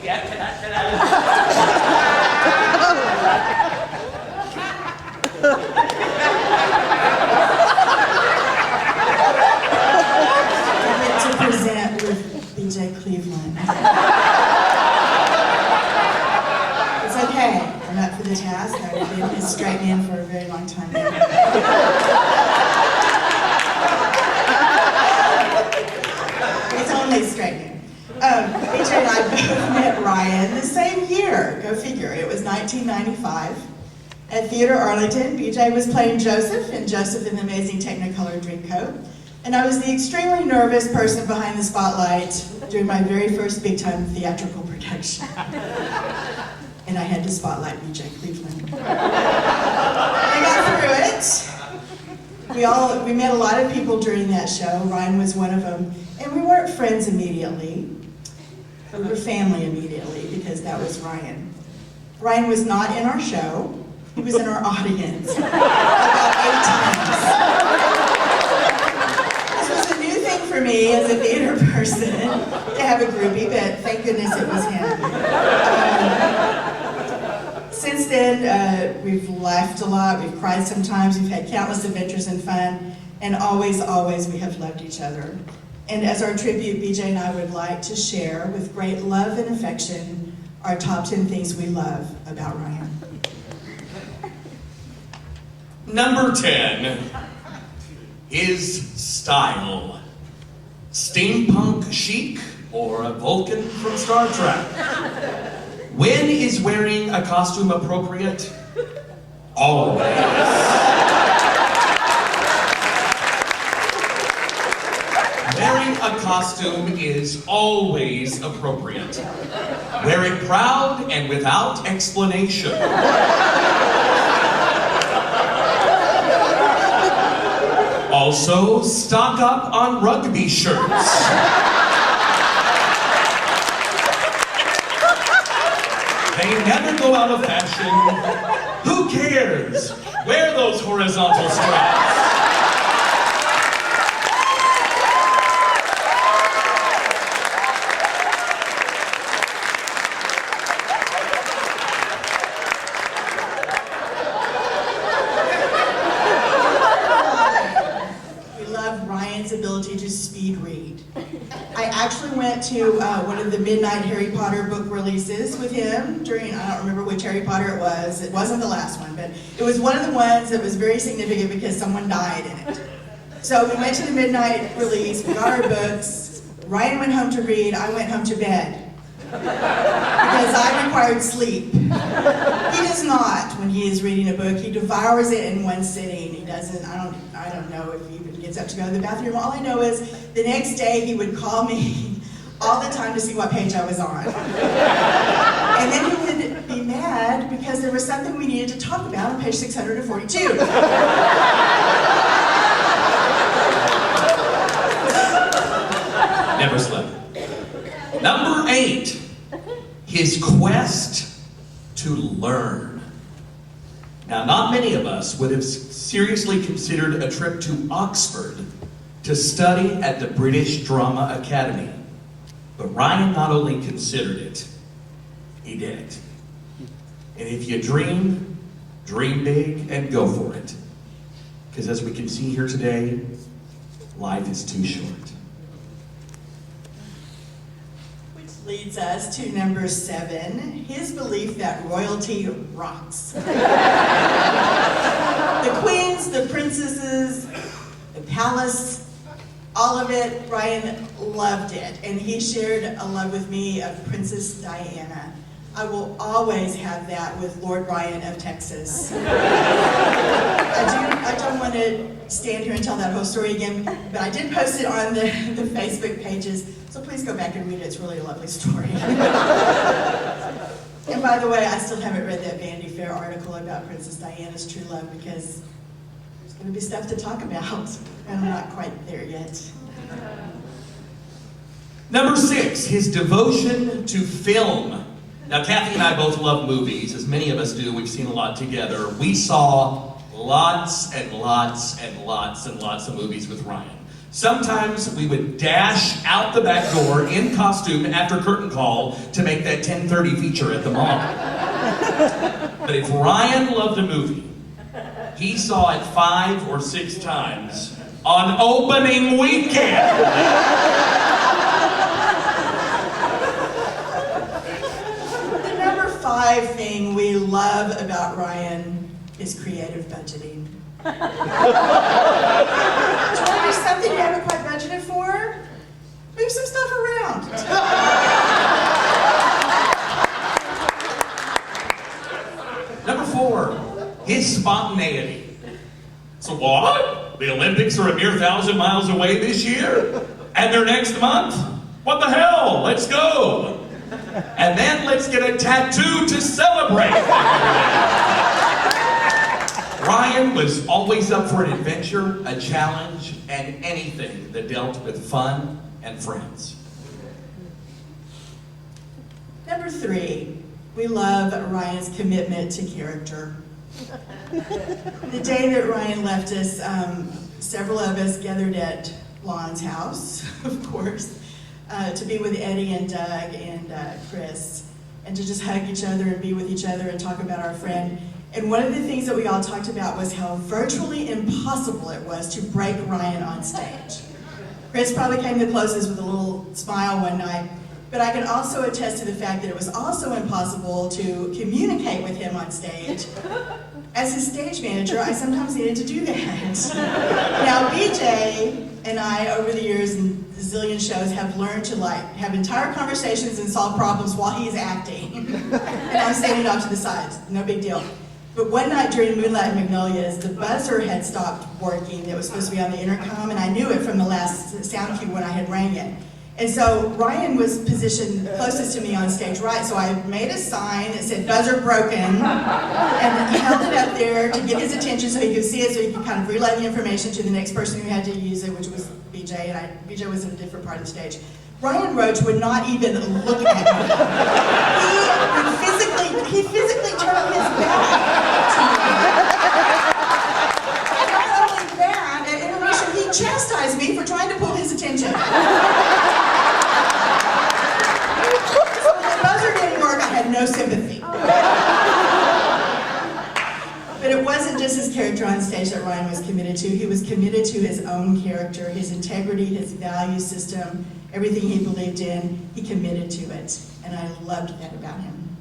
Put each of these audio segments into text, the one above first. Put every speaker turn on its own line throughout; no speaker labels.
Yeah, ta-da.
I get to present with BJ Cleveland. It's okay. I'm up for the task. I've been straightening for a very long time now. It's only straightening. BJ and I both met Ryan the same year. Go figure. It was 1995. At Theater Arlington, BJ was playing Joseph in Joseph in the Amazing Technicolor Dreamcoat. And I was the extremely nervous person behind the spotlight during my very first big-time theatrical production. And I had to spotlight BJ Cleveland. I got through it. We met a lot of people during that show. Ryan was one of them. And we weren't friends immediately. We were family immediately because that was Ryan. Ryan was not in our show. He was in our audience about 8 times. This was a new thing for me as a theater person to have a groupie, but thank goodness it was him. Since then, we've laughed a lot, we've cried sometimes, we've had countless adventures and fun, and always, always we have loved each other. And as our tribute, BJ and I would like to share with great love and affection our top 10 things we love about Ryan.
Number 10, his style. Steampunk chic or a Vulcan from Star Trek? When is wearing a costume appropriate? Always. Wearing a costume is always appropriate. Wear it proud and without explanation. Also, stock up on rugby shirts. They never go out of fashion. Who cares? Wear those horizontal straps.
Ability to speed read. I actually went to one of the midnight Harry Potter book releases with him during, I don't remember which Harry Potter it was. It wasn't the last one, but it was one of the ones that was very significant because someone died in it. So we went to the midnight release, we got our books, Ryan went home to read, I went home to bed. Because I required sleep. He does not when he is reading a book. He devours it in one sitting. He doesn't, I don't know if he even gets up to go to the bathroom. All I know is the next day he would call me all the time to see what page I was on. And then he would be mad because there was something we needed to talk about on page 642.
Never slept. Number 8, his quest to learn. Now, not many of us would have seriously considered a trip to Oxford to study at the British Drama Academy. But Ryan not only considered it, he did it. And if you dream, dream big and go for it. Because as we can see here today, life is too short.
Leads us to number 7, his belief that royalty rocks. The queens, the princesses, the palace, all of it, Ryan loved it. And he shared a love with me of Princess Diana. I will always have that with Lord Ryan of Texas. I don't want to stand here and tell that whole story again, but I did post it on the Facebook pages, so please go back and read it. It's really a lovely story. And by the way, I still haven't read that Vanity Fair article about Princess Diana's true love because there's going to be stuff to talk about, and I'm not quite there yet.
Number 6, his devotion to film. Now, Cathy and I both love movies, as many of us do. We've seen a lot together. We saw lots and lots and lots and lots of movies with Ryan. Sometimes we would dash out the back door in costume after curtain call to make that 10:30 feature at the mall. But if Ryan loved a movie, he saw it 5 or 6 times on opening weekend.
The number 5 thing we love about Ryan is creative budgeting. Do you want to do something you haven't quite budgeted for? Move some stuff around.
Number 4, his spontaneity. So what? The Olympics are a mere 1,000 miles away this year? And they're next month? What the hell? Let's go. And then let's get a tattoo to celebrate. Ryan was always up for an adventure, a challenge, and anything that dealt with fun and friends.
Number 3, we love Ryan's commitment to character. The day that Ryan left us, several of us gathered at Lon's house, of course, to be with Eddie and Doug and Chris, and to just hug each other and be with each other and talk about our friend. And one of the things that we all talked about was how virtually impossible it was to break Ryan on stage. Chris probably came the closest with a little smile one night, but I can also attest to the fact that it was also impossible to communicate with him on stage. As his stage manager, I sometimes needed to do that. Now, BJ and I, over the years in a zillion shows, have learned to have entire conversations and solve problems while he's acting. And I'm standing off to the sides, no big deal. But one night during Moonlight Magnolias, the buzzer had stopped working that was supposed to be on the intercom, and I knew it from the last sound cue when I had rang it. And so Ryan was positioned closest to me on stage right, so I made a sign that said buzzer broken, and he held it up there to get his attention so he could see it, so he could kind of relay the information to the next person who had to use it, which was BJ, and BJ was in a different part of the stage. Ryan Roach would not even look at me. He physically turned his back to me. And not only that, at intermission, he chastised me for trying to pull his attention. So when the buzzer didn't work, I had no sympathy. But it wasn't just his character on stage that Ryan was committed to. He was committed to his own character, his integrity, his value system, everything he believed in, he committed to it. And I loved that about him.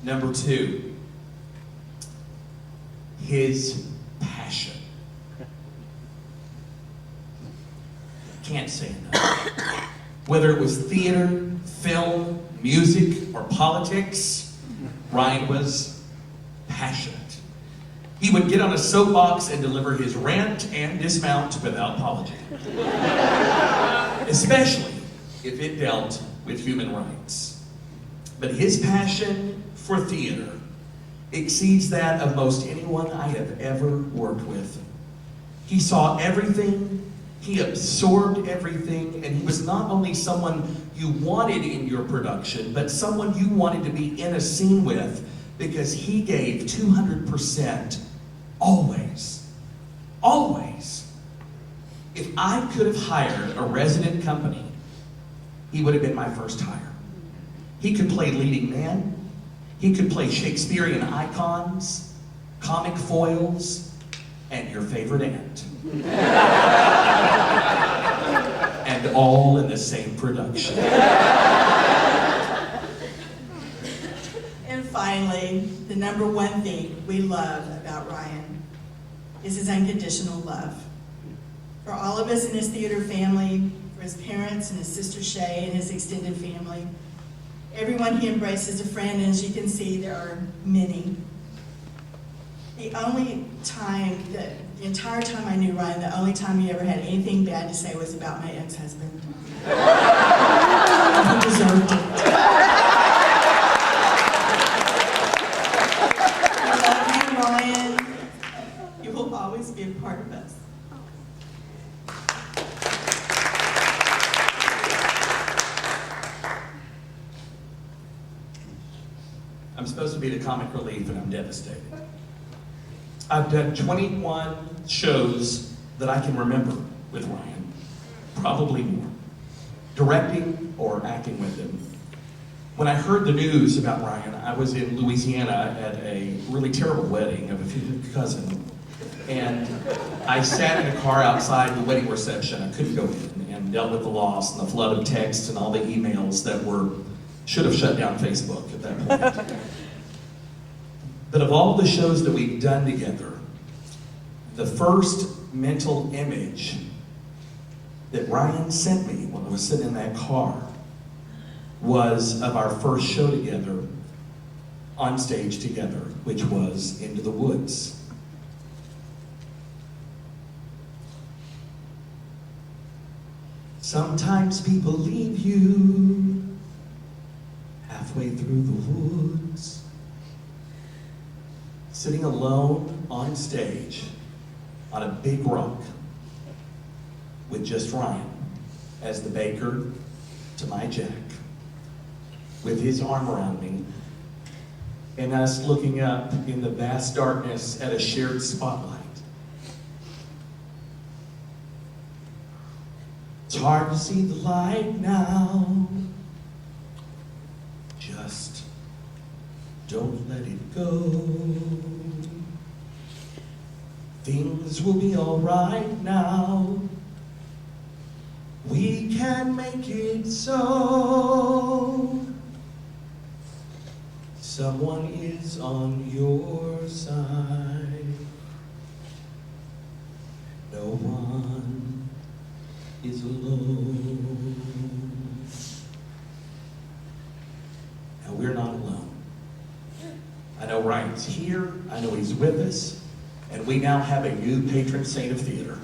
Number 2, his passion. Can't say enough. Whether it was theater, film, music, or politics, Ryan was passionate. He would get on a soapbox and deliver his rant and dismount without apology. Especially if it dealt with human rights. But his passion for theater exceeds that of most anyone I have ever worked with. He saw everything, he absorbed everything, and he was not only someone you wanted in your production, but someone you wanted to be in a scene with, because he gave 200% always. Always. If I could have hired a resident company, he would have been my first hire. He could play leading man. He could play Shakespearean icons, comic foils, and your favorite aunt. And all in the same production.
And finally, the number 1 thing we love about Ryan is his unconditional love. For all of us in his theater family, for his parents and his sister Shay and his extended family, everyone he embraced as a friend, and as you can see, there are many. The entire time I knew Ryan, the only time he ever had anything bad to say was about my ex-husband. He deserved it. I love you, Ryan. You will always be a part of us.
I'm supposed to be the comic relief, and I'm devastated. I've done 21 shows that I can remember with Ryan, probably more. Directing or acting with him. When I heard the news about Ryan, I was in Louisiana at a really terrible wedding of a cousin. And I sat in a car outside the wedding reception. I couldn't go in, and dealt with the loss and the flood of texts and all the emails that should have shut down Facebook at that point. But of all the shows that we've done together, the first mental image that Ryan sent me when I was sitting in that car was of our first show together, on stage together, which was Into the Woods. Sometimes people leave you halfway through the woods, sitting alone on stage on a big rock with just Ryan as the baker to my Jack, with his arm around me, and us looking up in the vast darkness at a shared spotlight. It's hard to see the light now, just don't let it go. Things will be all right now. We can make it so. Someone is on your side. No one is alone. Now we're not alone. I know Ryan's here. I know he's with us. And we now have a new patron saint of theater.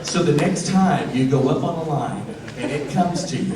So the next time you go up on a line and it comes to you,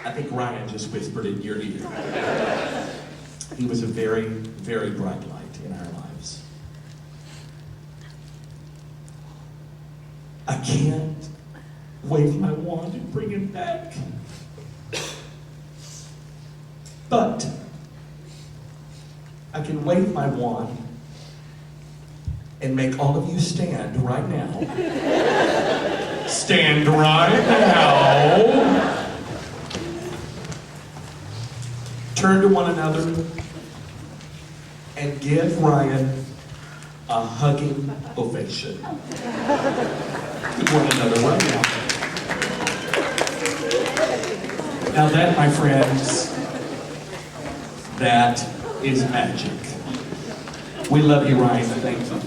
I think Ryan just whispered in your ear. He was a very, very bright light in our lives. I can't wave my wand and bring him back. But I can wave my wand and make all of you stand right now. Stand right now. Turn to one another and give Ryan a hugging ovation. To one another right now. Now that, my friends, that is magic. We love you, Ryan. Thank you.